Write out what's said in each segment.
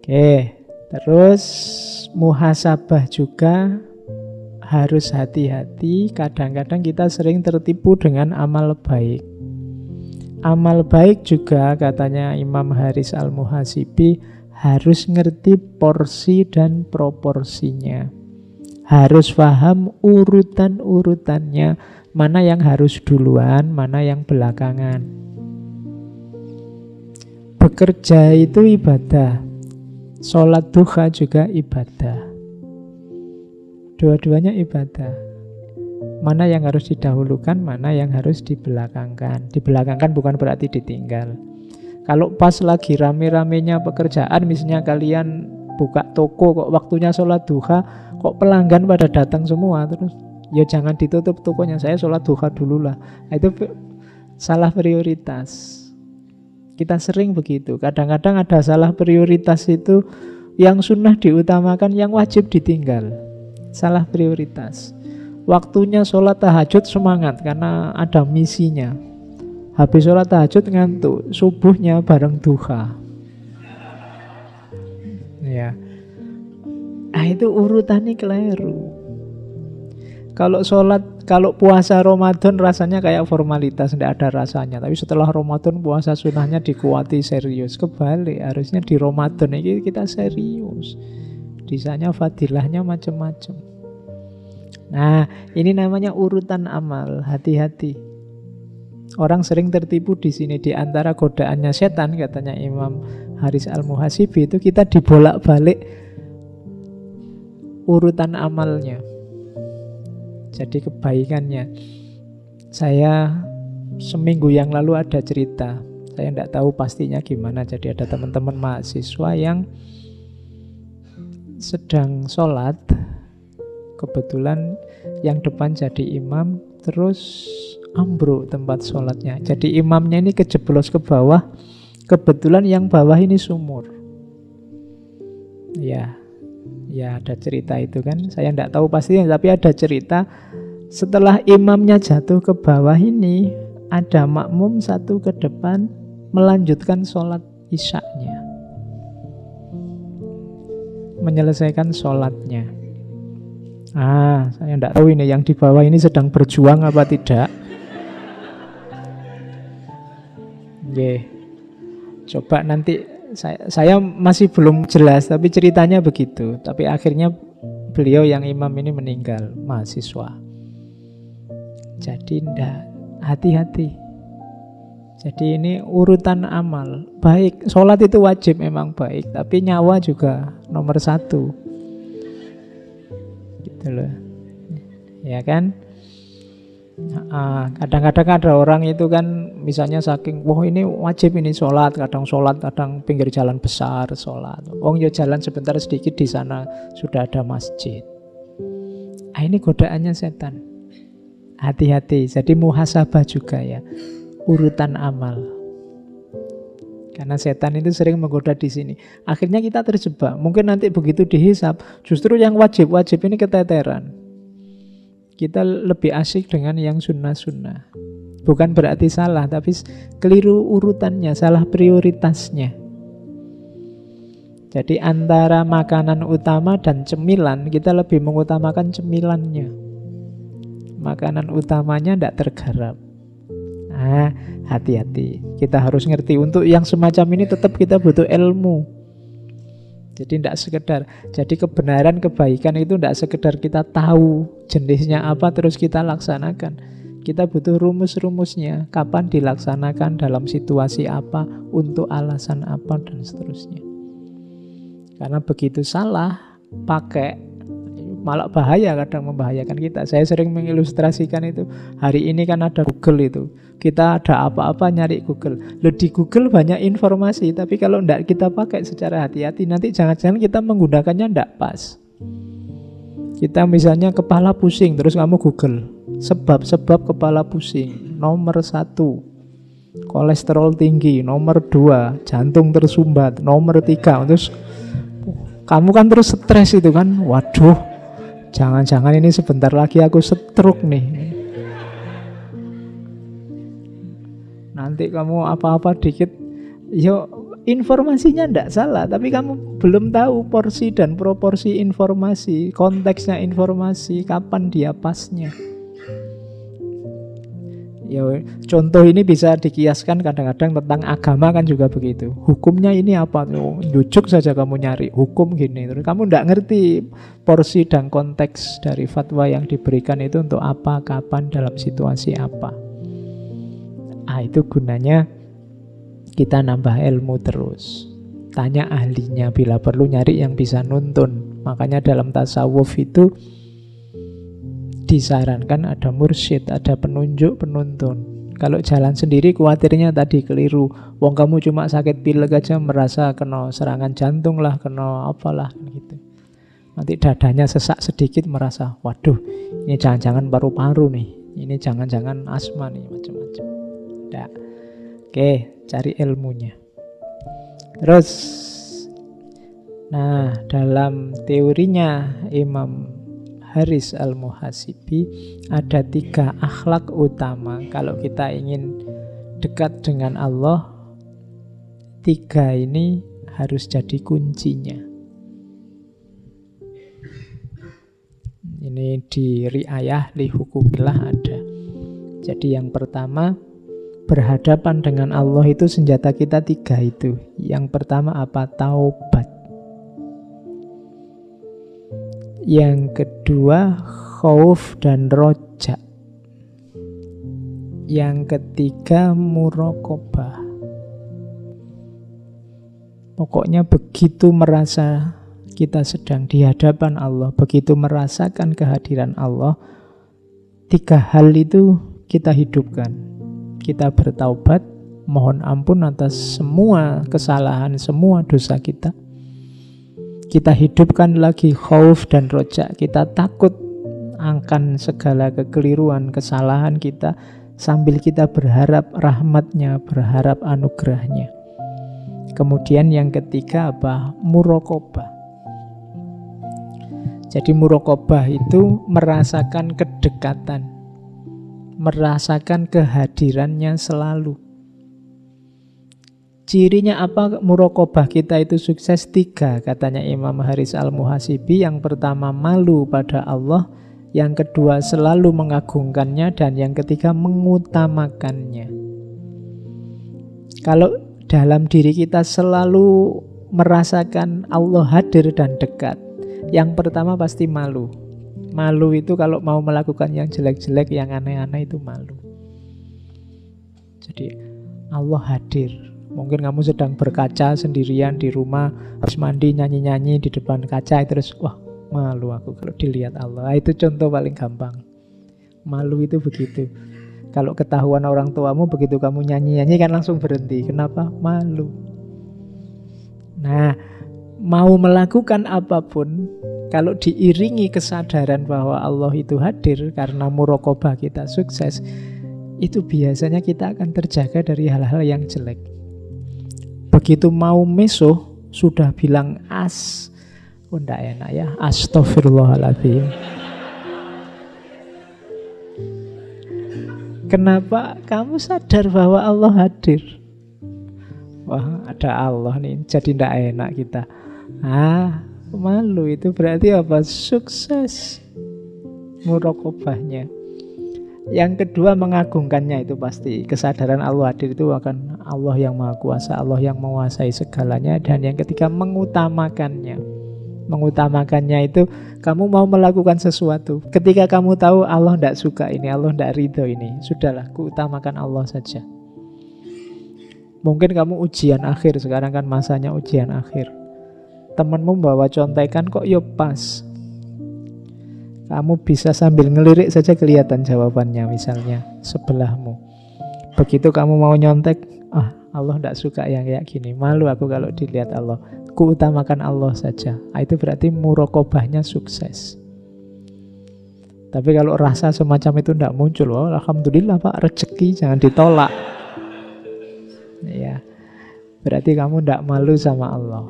Oke, terus muhasabah juga harus hati-hati. Kadang-kadang kita sering tertipu dengan amal baik. Amal baik juga katanya Imam Haris Al-Muhasibi harus ngerti porsi dan proporsinya. Harus paham urutan-urutannya, mana yang harus duluan, mana yang belakangan. Bekerja itu ibadah, sholat duha juga ibadah. Dua-duanya ibadah. Mana yang harus didahulukan, mana yang harus dibelakangkan. Dibelakangkan bukan berarti ditinggal. Kalau pas lagi rame-ramenya pekerjaan, misalnya kalian buka toko kok waktunya sholat duha, kok pelanggan pada datang semua, terus ya jangan ditutup tokonya, saya sholat duha dulu lah. Itu salah prioritas. Kita sering begitu. Kadang-kadang ada salah prioritas itu, yang sunnah diutamakan, yang wajib ditinggal. Salah prioritas. Waktunya sholat tahajud semangat karena ada misinya. Habis sholat tahajud ngantuk, subuhnya bareng duha. Ya, itu urutannya keliru. Kalau puasa Ramadan rasanya kayak formalitas, tidak ada rasanya. Tapi setelah Ramadan puasa sunnahnya dikuati serius. Kebalik, harusnya di Ramadan ini kita serius. Di sana fadilahnya macam-macam. Nah, ini namanya urutan amal. Hati-hati. Orang sering tertipu di sini. Di antara godaannya setan, katanya Imam Haris Al-Muhasibi, itu kita dibolak-balik urutan amalnya. Jadi kebaikannya. Saya seminggu yang lalu ada cerita. Saya tidak tahu pastinya gimana. Jadi ada teman-teman mahasiswa yang sedang sholat. Kebetulan yang depan jadi imam, terus ambruk tempat sholatnya. Jadi imamnya ini kejeblos ke bawah. Kebetulan yang bawah ini sumur. Ya ada cerita itu kan. Saya tidak tahu pastinya, tapi ada cerita. Setelah imamnya jatuh ke bawah ini, ada makmum satu ke depan melanjutkan sholat isyaknya, menyelesaikan sholatnya. Saya tidak tahu ini yang di bawah ini sedang berjuang apa tidak. Coba nanti saya masih belum jelas, tapi ceritanya begitu. Tapi akhirnya beliau yang imam ini meninggal, mahasiswa. Jadi hati-hati. Jadi ini urutan amal. Baik, sholat itu wajib memang baik, tapi nyawa juga nomor satu. Gitu loh. Ya kan? Kadang-kadang ada orang itu kan, misalnya saking wah ini wajib ini sholat, kadang pinggir jalan besar sholat. Ya jalan sebentar sedikit di sana sudah ada masjid. Ini godaannya setan. Hati-hati. Jadi muhasabah juga ya, urutan amal. Karena setan itu sering menggoda di sini. Akhirnya kita terjebak. Mungkin nanti begitu dihisab, justru yang wajib ini keteteran. Kita lebih asik dengan yang sunnah-sunnah. Bukan berarti salah, tapi keliru urutannya, salah prioritasnya. Jadi antara makanan utama dan cemilan, kita lebih mengutamakan cemilannya. Makanan utamanya tidak tergarap. Hati-hati. Kita harus ngerti. Untuk yang semacam ini tetap kita butuh ilmu. Jadi tidak sekedar, jadi kebenaran, kebaikan itu tidak sekedar kita tahu jenisnya apa terus kita laksanakan. Kita butuh rumus-rumusnya, kapan dilaksanakan, dalam situasi apa, untuk alasan apa, dan seterusnya. Karena begitu salah pakai, malah bahaya, kadang membahayakan kita. Saya sering mengilustrasikan itu. Hari ini kan ada Google itu. Kita ada apa-apa nyari Google. Di Google banyak informasi, tapi kalau tidak kita pakai secara hati-hati, nanti jangan-jangan kita menggunakannya tidak pas. Kita misalnya kepala pusing, terus kamu Google sebab-sebab kepala pusing. Nomor 1, kolesterol tinggi. Nomor 2, jantung tersumbat. Nomor 3, terus kamu kan terus stres itu kan. Waduh, jangan-jangan ini sebentar lagi aku stroke nih. Nanti kamu apa-apa dikit, informasinya tidak salah, tapi kamu belum tahu porsi dan proporsi informasi, konteksnya informasi, kapan dia pasnya. Ya, contoh ini bisa dikiaskan kadang-kadang tentang agama kan juga begitu. Hukumnya ini apa? Jujuk saja kamu nyari hukum gini, terus kamu tidak ngerti porsi dan konteks dari fatwa yang diberikan itu untuk apa, kapan, dalam situasi apa. Itu gunanya kita nambah ilmu terus. Tanya ahlinya, bila perlu nyari yang bisa nuntun. Makanya dalam tasawuf itu disarankan ada mursyid, ada penunjuk, penuntun. Kalau jalan sendiri khawatirnya tadi keliru. Wong kamu cuma sakit pilek aja merasa kena serangan jantung lah, kena apalah gitu. Nanti dadanya sesak sedikit merasa, waduh, ini jangan-jangan paru-paru nih, ini jangan-jangan asma nih, macam-macam. Nah, oke, cari ilmunya. Terus, nah dalam teorinya Imam Haris Al-Muhasibi ada 3 akhlak utama. Kalau kita ingin dekat dengan Allah, 3 ini harus jadi kuncinya. Ini di Ri'ayah li Hukukillah ada. Jadi yang pertama, berhadapan dengan Allah itu senjata kita 3 itu. Yang pertama apa? Taubat. Yang kedua, khauf dan roja. Yang ketiga, muraqabah. Pokoknya begitu merasa kita sedang di hadapan Allah, begitu merasakan kehadiran Allah, 3 hal itu kita hidupkan. Kita bertaubat, mohon ampun atas semua kesalahan, semua dosa kita. Kita hidupkan lagi khauf dan roja. Kita takut akan segala kekeliruan, kesalahan kita, sambil kita berharap rahmatnya, berharap anugerahnya. Kemudian yang ketiga apa? Muraqabah. Jadi muraqabah itu merasakan kedekatan, merasakan kehadirannya selalu. Cirinya apa muraqabah kita itu sukses? 3 katanya Imam Haris Al-Muhasibi. Yang pertama malu pada Allah, yang kedua selalu mengagungkannya, dan yang ketiga mengutamakannya. Kalau dalam diri kita selalu merasakan Allah hadir dan dekat, yang pertama pasti malu. Malu itu kalau mau melakukan yang jelek-jelek, yang aneh-aneh itu malu. Jadi Allah hadir. Mungkin kamu sedang berkaca sendirian di rumah, habis mandi nyanyi-nyanyi di depan kaca, terus wah malu aku kalau dilihat Allah. Itu contoh paling gampang. Malu itu begitu. Kalau ketahuan orang tuamu begitu kamu nyanyi-nyanyi kan langsung berhenti. Kenapa? Malu. Nah, mau melakukan apapun, kalau diiringi kesadaran bahwa Allah itu hadir karena muraqabah kita sukses, itu biasanya kita akan terjaga dari hal-hal yang jelek. Begitu mau mesuh, sudah bilang enggak enak ya, astagfirullahaladzim. Kenapa? Kamu sadar bahwa Allah hadir. Wah, ada Allah nih, jadi enggak enak kita. Malu itu berarti apa? Sukses muraqabahnya. Yang kedua mengagungkannya, itu pasti kesadaran Allah hadir itu akan Allah yang maha kuasa, Allah yang menguasai segalanya. Dan yang ketiga mengutamakannya. Mengutamakannya itu kamu mau melakukan sesuatu, ketika kamu tahu Allah tidak suka ini, Allah tidak ridho ini, sudahlah kuutamakan Allah saja. Mungkin kamu ujian akhir, sekarang kan masanya ujian akhir, temanmu bawa contekan kok yo pas, kamu bisa sambil ngelirik saja kelihatan jawabannya, misalnya sebelahmu. Begitu kamu mau nyontek, Allah tidak suka yang kayak gini, malu aku kalau dilihat Allah, kuutamakan Allah saja. Itu berarti muraqabahnya sukses. Tapi kalau rasa semacam itu tidak muncul, alhamdulillah Pak, rezeki jangan ditolak. Ya, berarti kamu tidak malu sama Allah.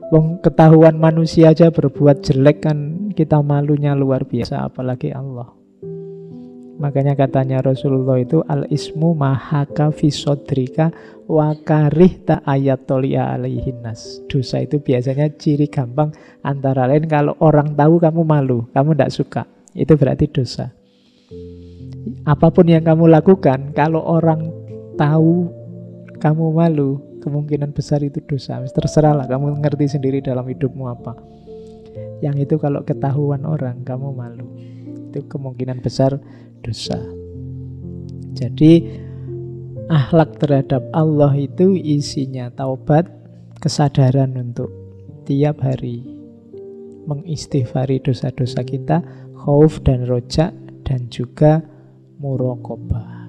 Wong ketahuan manusia aja berbuat jelek kan kita malunya luar biasa, apalagi Allah. Makanya katanya Rasulullah itu al-ismu mahaka fi sodrika wa karihta ayatolia alaihinnas. Dosa itu biasanya ciri gampang, antara lain kalau orang tahu kamu malu, kamu tidak suka, itu berarti dosa. Apapun yang kamu lakukan, kalau orang tahu kamu malu, kemungkinan besar itu dosa. Terserahlah, kamu ngerti sendiri dalam hidupmu apa. Yang itu kalau ketahuan orang kamu malu, itu kemungkinan besar dosa. Jadi akhlak terhadap Allah itu isinya taubat, kesadaran untuk tiap hari mengistighfari dosa-dosa kita, khauf dan roja, dan juga muraqabah,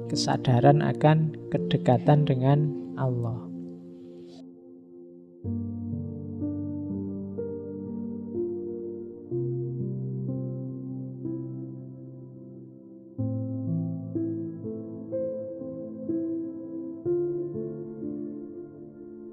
kesadaran akan kedekatan dengan Allah.